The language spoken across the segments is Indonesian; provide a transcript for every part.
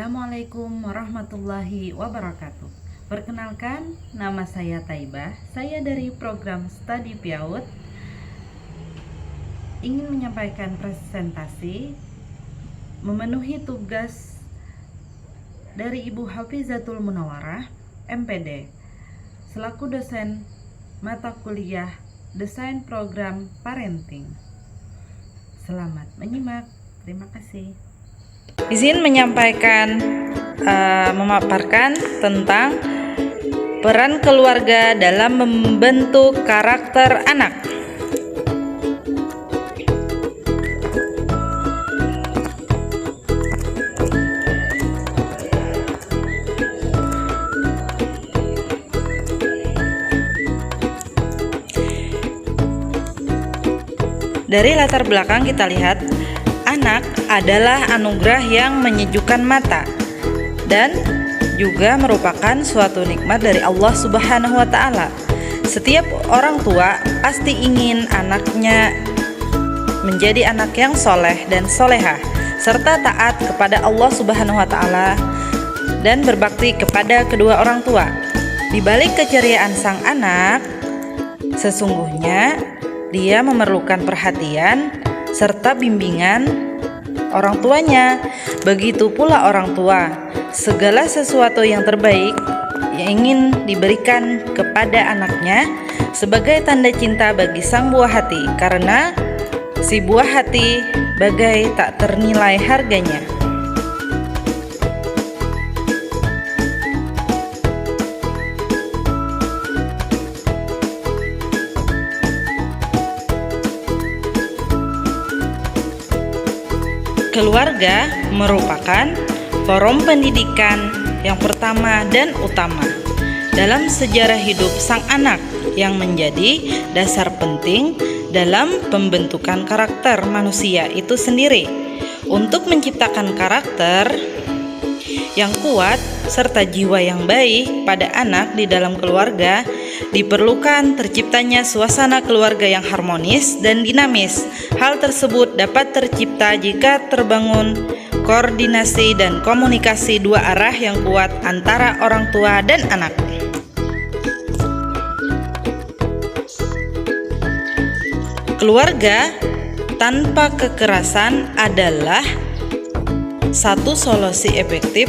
Assalamualaikum warahmatullahi wabarakatuh. Perkenalkan, nama saya Taibah. Saya dari program Studi PIAUD ingin menyampaikan presentasi memenuhi tugas dari Ibu Hafizatul Munawarah, MPD, selaku dosen mata kuliah Desain Program Parenting. Selamat menyimak. Terima kasih. Izin menyampaikan, memaparkan tentang peran keluarga dalam membentuk karakter anak. Dari latar belakang kita lihat, anak adalah anugerah yang menyejukkan mata dan juga merupakan suatu nikmat dari Allah Subhanahu wa Ta'ala. Setiap orang tua pasti ingin anaknya menjadi anak yang soleh dan solehah, serta taat kepada Allah Subhanahu wa Ta'ala dan berbakti kepada kedua orang tua. Di balik keceriaan sang anak, sesungguhnya dia memerlukan perhatian serta bimbingan orang tuanya. Begitu pula orang tua, segala sesuatu yang terbaik yang ingin diberikan kepada anaknya sebagai tanda cinta bagi sang buah hati, karena si buah hati bagai tak ternilai harganya. Keluarga merupakan forum pendidikan yang pertama dan utama dalam sejarah hidup sang anak, yang menjadi dasar penting dalam pembentukan karakter manusia itu sendiri. Untuk menciptakan karakter yang kuat serta jiwa yang baik pada anak di dalam keluarga, diperlukan terciptanya suasana keluarga yang harmonis dan dinamis. Hal tersebut dapat tercipta jika terbangun koordinasi dan komunikasi dua arah yang kuat antara orang tua dan anak. Keluarga tanpa kekerasan adalah satu solusi efektif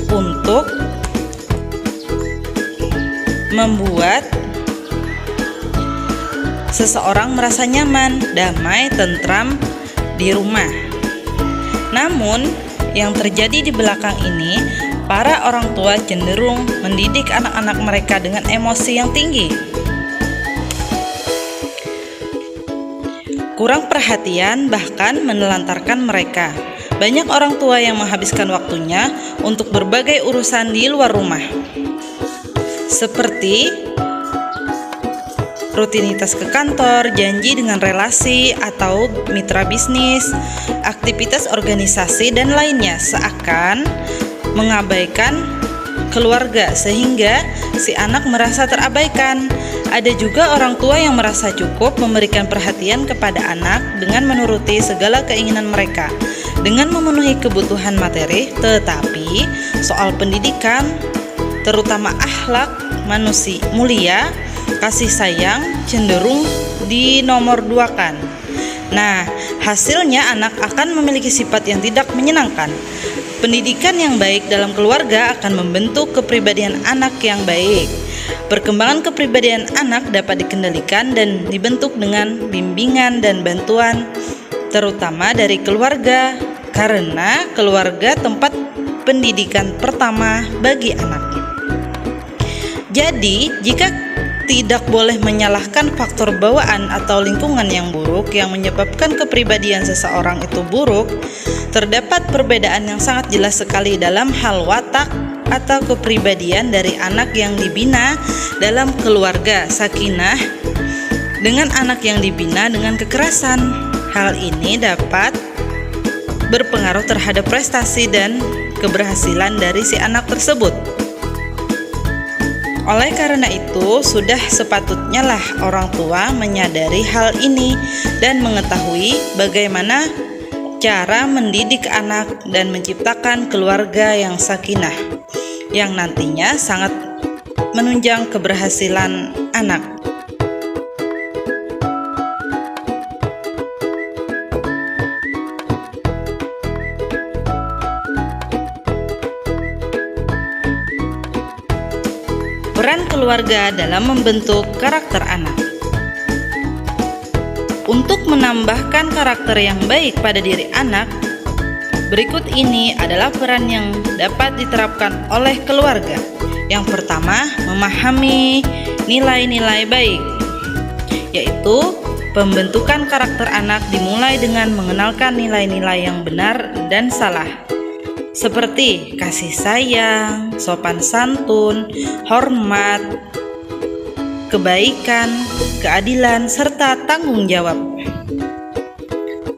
untuk membuat seseorang merasa nyaman, damai, tentram di rumah. Namun, yang terjadi di belakang ini, para orang tua cenderung mendidik anak-anak mereka dengan emosi yang tinggi, kurang perhatian, bahkan menelantarkan mereka. Banyak orang tua yang menghabiskan waktunya untuk berbagai urusan di luar rumah, seperti rutinitas ke kantor, janji dengan relasi atau mitra bisnis, aktivitas organisasi, dan lainnya, seakan mengabaikan keluarga sehingga si anak merasa terabaikan. Ada juga orang tua yang merasa cukup memberikan perhatian kepada anak dengan menuruti segala keinginan mereka, dengan memenuhi kebutuhan materi, tetapi soal pendidikan, terutama akhlak manusia mulia, kasih sayang, cenderung dinomorduakan. Nah, hasilnya anak akan memiliki sifat yang tidak menyenangkan. Pendidikan yang baik dalam keluarga akan membentuk kepribadian anak yang baik. Perkembangan kepribadian anak dapat dikendalikan dan dibentuk dengan bimbingan dan bantuan, terutama dari keluarga, karena keluarga tempat pendidikan pertama bagi anak. Jadi, jika tidak boleh menyalahkan faktor bawaan atau lingkungan yang buruk yang menyebabkan kepribadian seseorang itu buruk, terdapat perbedaan yang sangat jelas sekali dalam hal watak atau kepribadian dari anak yang dibina dalam keluarga sakinah dengan anak yang dibina dengan kekerasan. Hal ini dapat berpengaruh terhadap prestasi dan keberhasilan dari si anak tersebut. Oleh karena itu, sudah sepatutnya lah orang tua menyadari hal ini dan mengetahui bagaimana cara mendidik anak dan menciptakan keluarga yang sakinah, yang nantinya sangat menunjang keberhasilan anak. Peran keluarga dalam membentuk karakter anak. Untuk menambahkan karakter yang baik pada diri anak, berikut ini adalah peran yang dapat diterapkan oleh keluarga. Yang pertama, memahami nilai-nilai baik, yaitu pembentukan karakter anak dimulai dengan mengenalkan nilai-nilai yang benar dan salah, seperti kasih sayang, sopan santun, hormat, kebaikan, keadilan, serta tanggung jawab.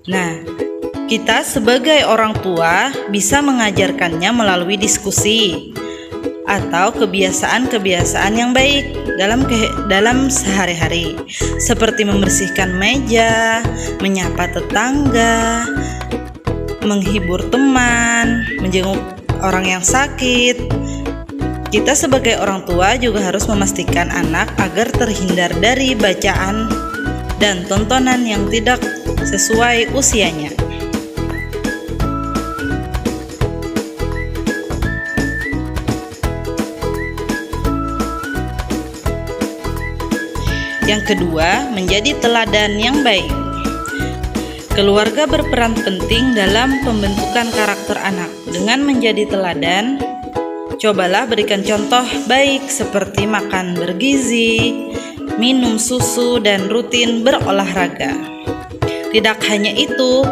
Nah, kita sebagai orang tua bisa mengajarkannya melalui diskusi atau kebiasaan-kebiasaan yang baik dalam sehari-hari, seperti membersihkan meja, menyapa tetangga, menghibur teman, menjenguk orang yang sakit. Kita sebagai orang tua juga harus memastikan anak agar terhindar dari bacaan dan tontonan yang tidak sesuai usianya. Yang kedua, menjadi teladan yang baik. Keluarga berperan penting dalam pembentukan karakter anak. Dengan menjadi teladan, cobalah berikan contoh baik seperti makan bergizi, minum susu, dan rutin berolahraga. Tidak hanya itu,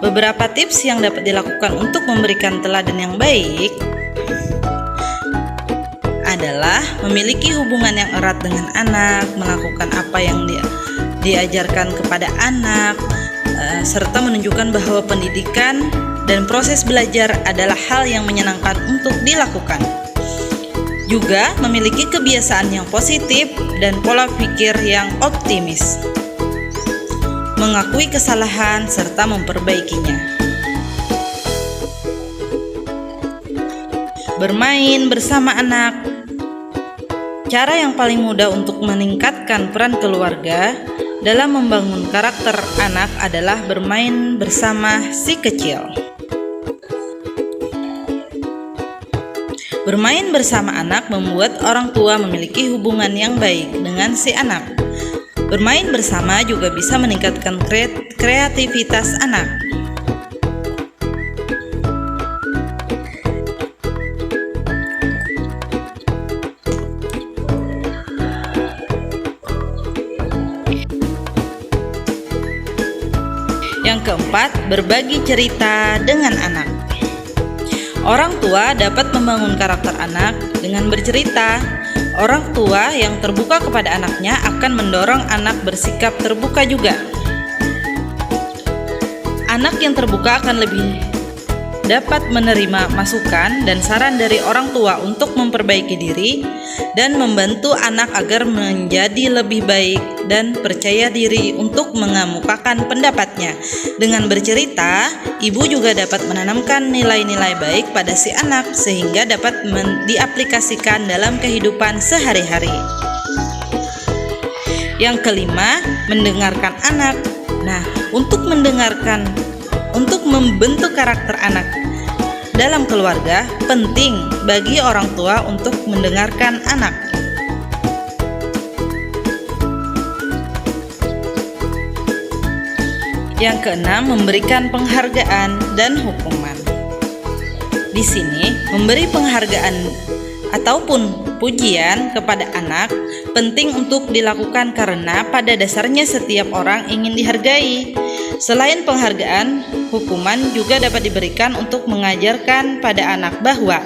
beberapa tips yang dapat dilakukan untuk memberikan teladan yang baik adalah memiliki hubungan yang erat dengan anak, melakukan apa yang diajarkan kepada anak, serta menunjukkan bahwa pendidikan dan proses belajar adalah hal yang menyenangkan untuk dilakukan. Juga memiliki kebiasaan yang positif dan pola pikir yang optimis, mengakui kesalahan serta memperbaikinya. Bermain bersama anak. Cara yang paling mudah untuk meningkatkan peran keluarga dalam membangun karakter anak adalah bermain bersama si kecil. Bermain bersama anak membuat orang tua memiliki hubungan yang baik dengan si anak. Bermain bersama juga bisa meningkatkan kreativitas anak. Yang keempat, berbagi cerita dengan anak. Orang tua dapat membangun karakter anak dengan bercerita. Orang tua yang terbuka kepada anaknya akan mendorong anak bersikap terbuka juga. Anak yang terbuka akan lebih dapat menerima masukan dan saran dari orang tua untuk memperbaiki diri dan membantu anak agar menjadi lebih baik dan percaya diri untuk mengemukakan pendapatnya. Dengan bercerita, ibu juga dapat menanamkan nilai-nilai baik pada si anak sehingga dapat diaplikasikan dalam kehidupan sehari-hari. Yang kelima, mendengarkan anak. Nah, untuk membentuk karakter anak dalam keluarga, penting bagi orang tua untuk mendengarkan anak. Yang keenam, memberikan penghargaan dan hukuman. Di sini, memberi penghargaan ataupun pujian kepada anak penting untuk dilakukan karena pada dasarnya setiap orang ingin dihargai. Selain penghargaan, hukuman juga dapat diberikan untuk mengajarkan pada anak bahwa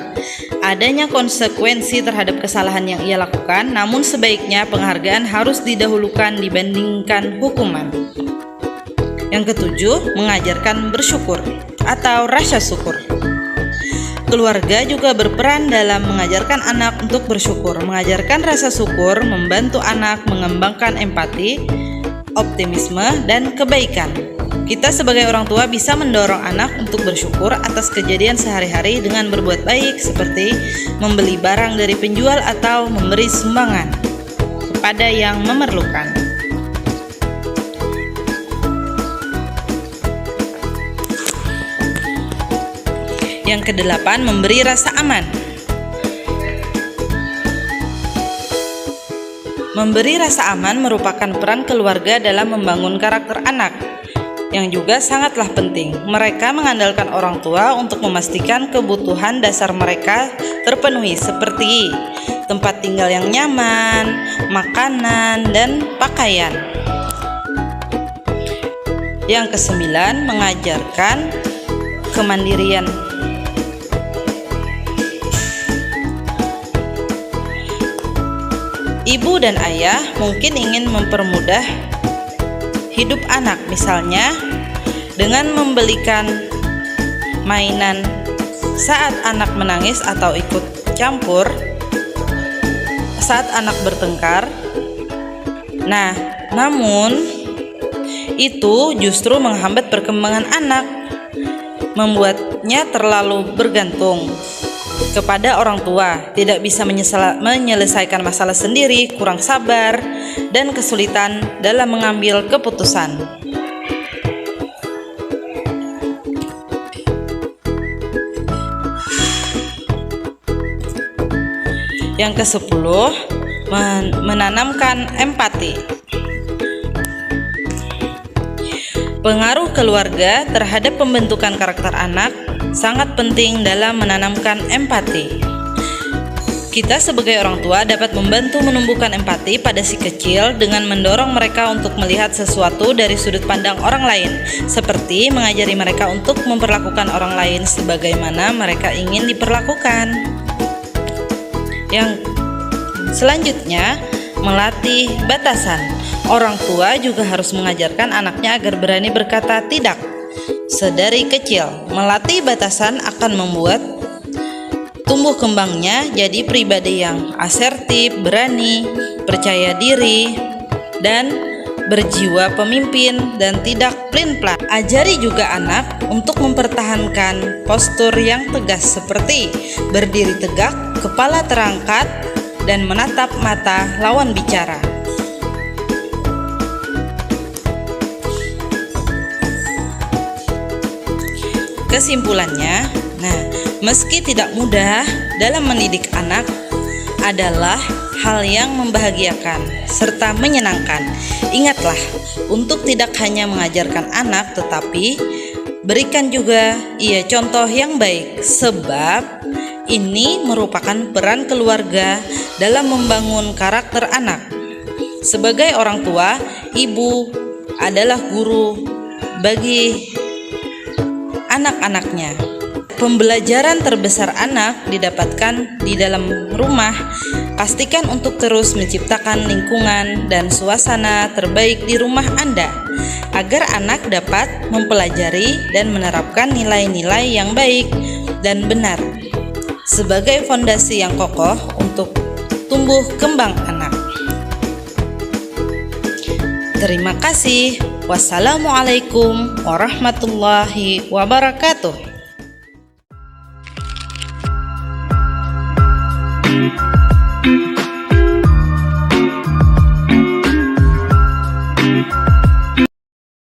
adanya konsekuensi terhadap kesalahan yang ia lakukan, namun sebaiknya penghargaan harus didahulukan dibandingkan hukuman. Yang ketujuh, mengajarkan bersyukur atau rasa syukur. Keluarga juga berperan dalam mengajarkan anak untuk bersyukur. Mengajarkan rasa syukur membantu anak mengembangkan empati, optimisme, dan kebaikan. Kita sebagai orang tua bisa mendorong anak untuk bersyukur atas kejadian sehari-hari dengan berbuat baik seperti membeli barang dari penjual atau memberi sumbangan kepada yang memerlukan. Yang kedelapan, memberi rasa aman. Memberi rasa aman merupakan peran keluarga dalam membangun karakter anak, yang juga sangatlah penting. Mereka mengandalkan orang tua untuk memastikan kebutuhan dasar mereka terpenuhi seperti tempat tinggal yang nyaman, makanan, dan pakaian. Yang kesembilan, mengajarkan kemandirian. Ibu dan ayah mungkin ingin mempermudah hidup anak, misalnya dengan membelikan mainan saat anak menangis atau ikut campur saat anak bertengkar. Nah, namun itu justru menghambat perkembangan anak, membuatnya terlalu bergantung kepada orang tua, tidak bisa menyelesaikan masalah sendiri, kurang sabar, dan kesulitan dalam mengambil keputusan. Yang ke-10, menanamkan empati. Pengaruh keluarga terhadap pembentukan karakter anak sangat penting dalam menanamkan empati. Kita sebagai orang tua dapat membantu menumbuhkan empati pada si kecil dengan mendorong mereka untuk melihat sesuatu dari sudut pandang orang lain, seperti mengajari mereka untuk memperlakukan orang lain sebagaimana mereka ingin diperlakukan. Yang selanjutnya, melatih batasan. Orang tua juga harus mengajarkan anaknya agar berani berkata tidak. Sedari kecil, melatih batasan akan membuat tumbuh kembangnya jadi pribadi yang asertif, berani, percaya diri, dan berjiwa pemimpin dan tidak plin-plan. Ajari juga anak untuk mempertahankan postur yang tegas seperti berdiri tegak, kepala terangkat, dan menatap mata lawan bicara. Kesimpulannya, meski tidak mudah dalam mendidik anak adalah hal yang membahagiakan serta menyenangkan. Ingatlah untuk tidak hanya mengajarkan anak, tetapi berikan juga ia contoh yang baik, sebab ini merupakan peran keluarga dalam membangun karakter anak. Sebagai orang tua, ibu adalah guru bagi anak-anaknya. Pembelajaran terbesar anak didapatkan di dalam rumah. Pastikan untuk terus menciptakan lingkungan dan suasana terbaik di rumah Anda, agar anak dapat mempelajari dan menerapkan nilai-nilai yang baik dan benar sebagai fondasi yang kokoh untuk tumbuh kembang anak. Terima kasih. Wassalamualaikum warahmatullahi wabarakatuh. Thank you.